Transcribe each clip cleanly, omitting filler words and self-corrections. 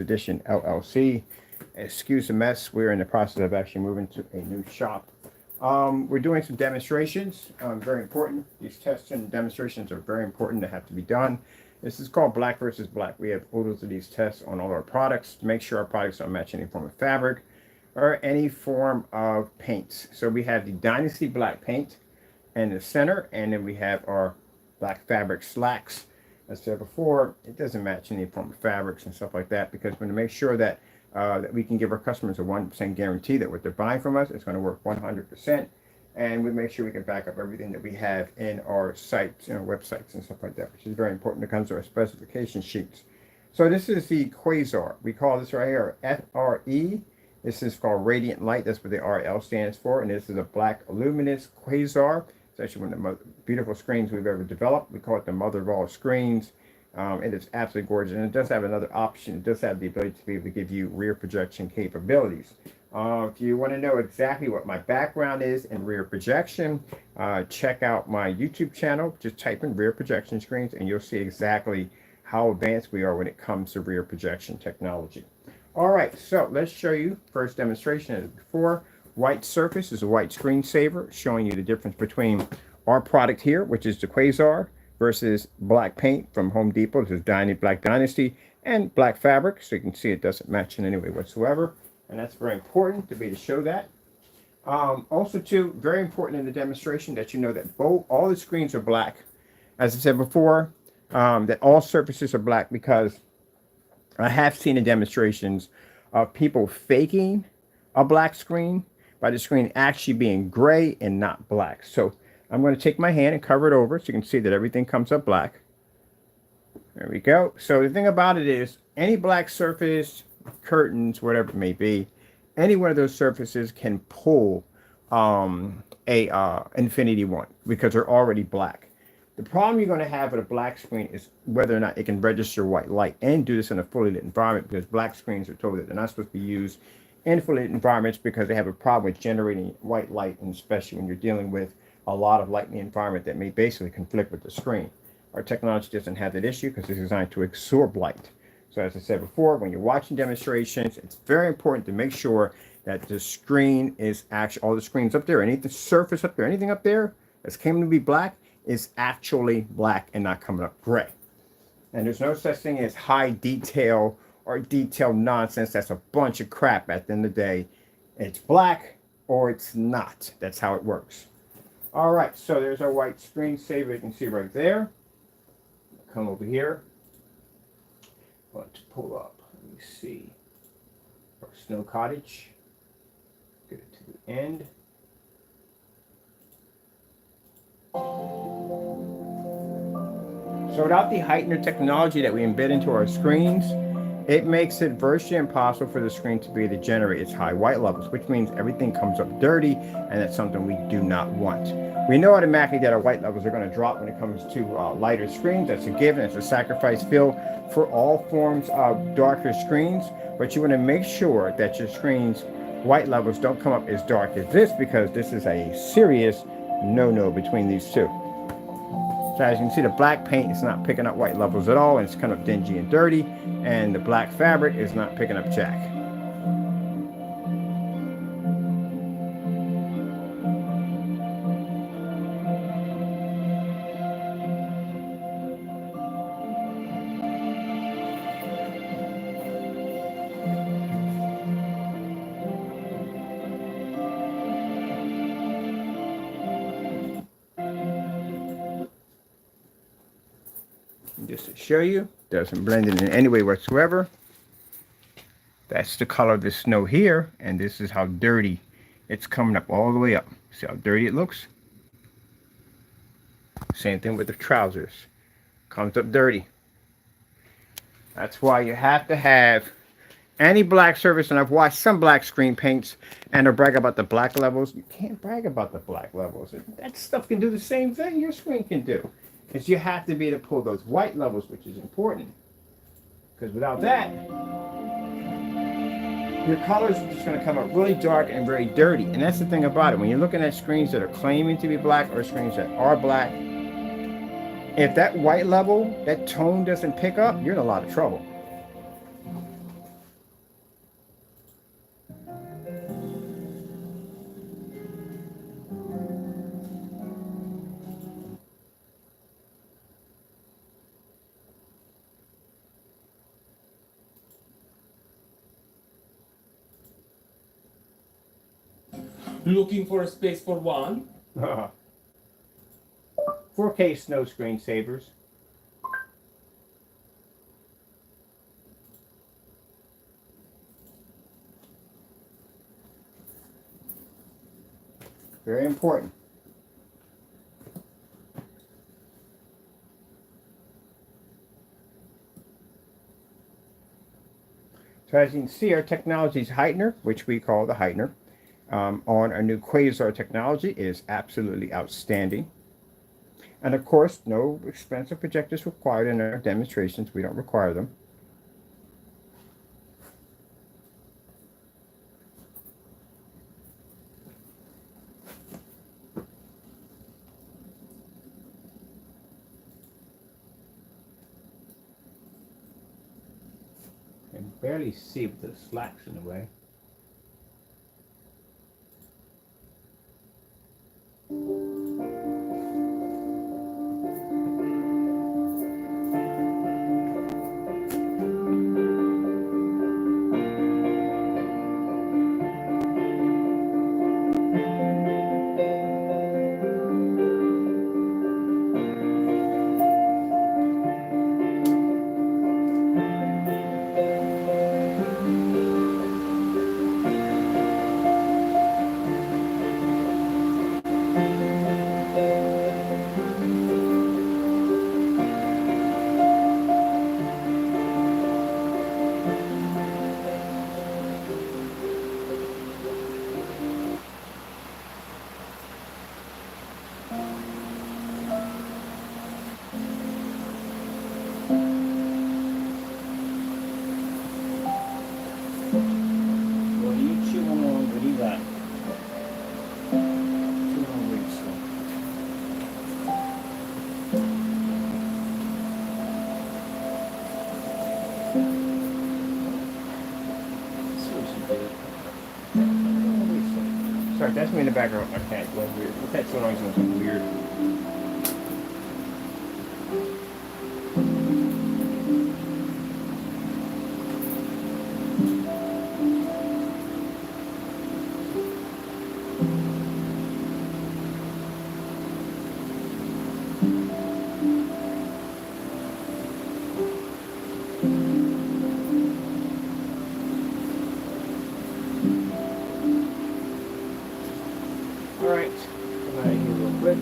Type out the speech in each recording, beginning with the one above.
Edition LLC. Excuse the mess. We're in the process of actually moving to a new shop. We're doing some demonstrations. Very important. These tests and demonstrations are very important to have to be done. This is called black versus black. We have photos of these tests on all our products to make sure our products don't match any form of fabric or any form of paints. So we have the Dynasty black paint in the center, and then we have our black fabric slacks. As I said before, it doesn't match any form of fabrics and stuff like that, because we're going to make sure that that we can give our customers a 100% guarantee that what they're buying from us is going to work 100%, and we make sure we can back up everything that we have in our sites and our websites and stuff like that, which is very important. It comes to our specification sheets. So this is the Quasar. We call this right here FLE. This is called Radiant Light. That's what the RL stands for, and this is a black luminous quasar. It's actually one of the most beautiful screens we've ever developed. We call it the mother of all screens. It is absolutely gorgeous, and it does have another option. It does have the ability to be able to give you rear projection capabilities. If you want to know exactly what my background is in rear projection, check out my YouTube channel. Just type in rear projection screens, and you'll see exactly how advanced we are when it comes to rear projection technology. All right, so let's show you first demonstration as before. White surface is a white screensaver, showing you the difference between our product here, which is the Quasar, versus black paint from Home Depot. This is Black Dynasty, and black fabric. So you can see it doesn't match in any way whatsoever, and that's very important to be able to show that. Also, too, very important in the demonstration that you know that all the screens are black. As I said before, that all surfaces are black, because I have seen in demonstrations of people faking a black screen by the screen actually being gray and not black. So I'm going to take my hand and cover it over so you can see that everything comes up black. There we go. So the thing about it is, any black surface, curtains, whatever it may be, any one of those surfaces can pull Infinity One, because they're already black. The problem you're going to have with a black screen is whether or not it can register white light and do this in a fully lit environment, because black screens are told that they're not supposed to be used in fully lit environments because they have a problem with generating white light, and especially when you're dealing with a lot of light in the environment that may basically conflict with the screen. Our technology doesn't have that issue because it's designed to absorb light. So as I said before, when you're watching demonstrations, it's very important to make sure that the screen is actually, all the screens up there, anything surface up there, anything up there that's claiming to be black is actually black and not coming up gray. And there's no such thing as high detail or detailed nonsense. That's a bunch of crap. At the end of the day, it's black or it's not. That's how it works. All right, so there's our white screensaver. You can see right there. Come over here. I want to pull up. Let me see. Our snow cottage. Get it to the end. So without the heightener technology that we embed into our screens, it makes it virtually impossible for the screen to be able to generate its high white levels, which means everything comes up dirty, and that's something we do not want. We know automatically that our white levels are going to drop when it comes to lighter screens. That's a given. It's a sacrifice field for all forms of darker screens, but you want to make sure that your screen's white levels don't come up as dark as this, because this is a serious no-no between these two. So as you can see, the black paint is not picking up white levels at all, and it's kind of dingy and dirty, and the black fabric is not picking up jack. Just to show you, doesn't blend in any way whatsoever. That's the color of the snow here, and this is how dirty it's coming up all the way up. See how dirty it looks? Same thing with the trousers. Comes up dirty. That's why you have to have any black surface, and I've watched some black screen paints and they'll brag about the black levels. You can't brag about the black levels. That stuff can do the same thing your screen can do. Is you have to be able to pull those white levels, which is important. Because without that, your colors are just going to come up really dark and very dirty. And that's the thing about it. When you're looking at screens that are claiming to be black or screens that are black, if that white level, that tone doesn't pick up, you're in a lot of trouble. looking for a space for one. 4K snow screensavers. Very important. So as you can see, our technology's heightener, which we call the heightener, on our new quasar technology is absolutely outstanding. And of course, no expensive projectors required in our demonstrations. We don't require them. I can barely see with the slacks in the way. Sorry, that's me in the background. My cat going weird. My cat's always doing something weird. Alright, come out of here real quick.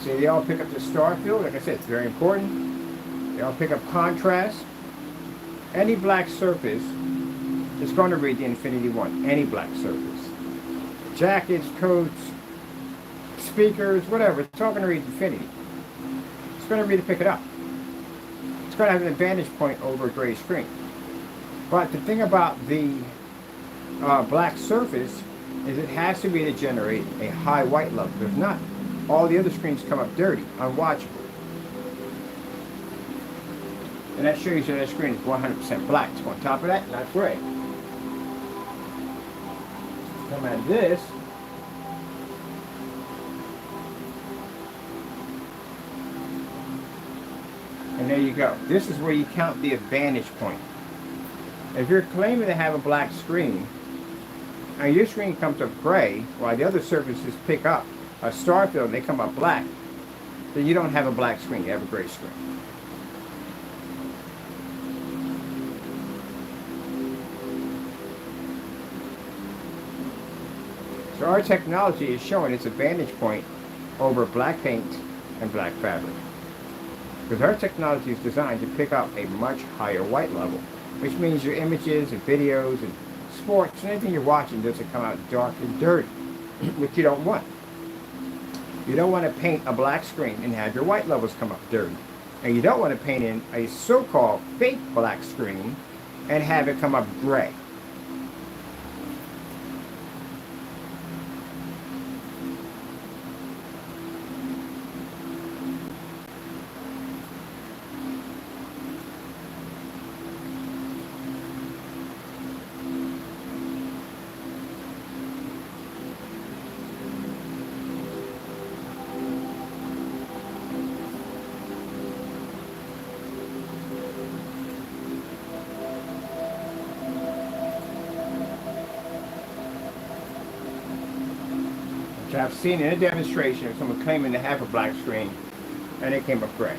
So they all pick up the star field. Like I said, it's very important. They all pick up contrast. Any black surface is going to read the Infinity One. Any black surface. Jackets, coats, speakers, whatever. It's all going to read Infinity. It's going to read to pick it up. It's going to have an advantage point over a gray screen. But the thing about the black surface is it has to be to generate a high white level. If not, all the other screens come up dirty, unwatchable. And that shows you that screen is 100% black. So on top of that, not gray. Come at this. And there you go. This is where you count the advantage point. If you're claiming to have a black screen, and your screen comes up gray, while the other surfaces pick up a star field and they come up black, then you don't have a black screen, you have a gray screen. So our technology is showing its advantage point over black paint and black fabric. Because our technology is designed to pick up a much higher white level, which means your images and videos and sports and anything you're watching doesn't come out dark and dirty, which you don't want. You don't want to paint a black screen and have your white levels come up dirty. And you don't want to paint in a so-called fake black screen and have it come up gray. Which I've seen in a demonstration of someone claiming to have a black screen and it came up gray.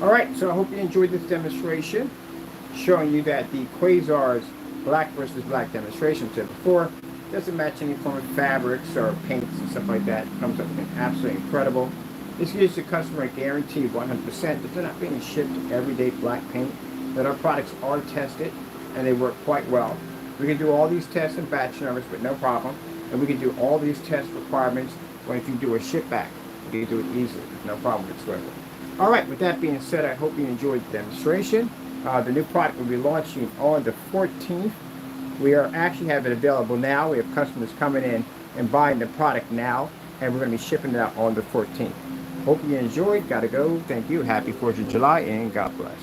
Alright, so I hope you enjoyed this demonstration showing you that the Quasar's black versus black demonstration said before doesn't match any form of fabrics or paints and stuff like that. It comes up looking absolutely incredible. This gives the customer a guarantee 100% that they're not being shipped everyday black paint, that our products are tested and they work quite well. We can do all these tests in batch numbers with no problem, and we can do all these test requirements when if you do a ship back. You can do it easily, no problem whatsoever. Alright, with that being said, I hope you enjoyed the demonstration. The new product will be launching on the 14th. We are actually have it available now. We have customers coming in and buying the product now, and we're going to be shipping it out on the 14th. Hope you enjoyed. Gotta go. Thank you. Happy 4th of July, and God bless.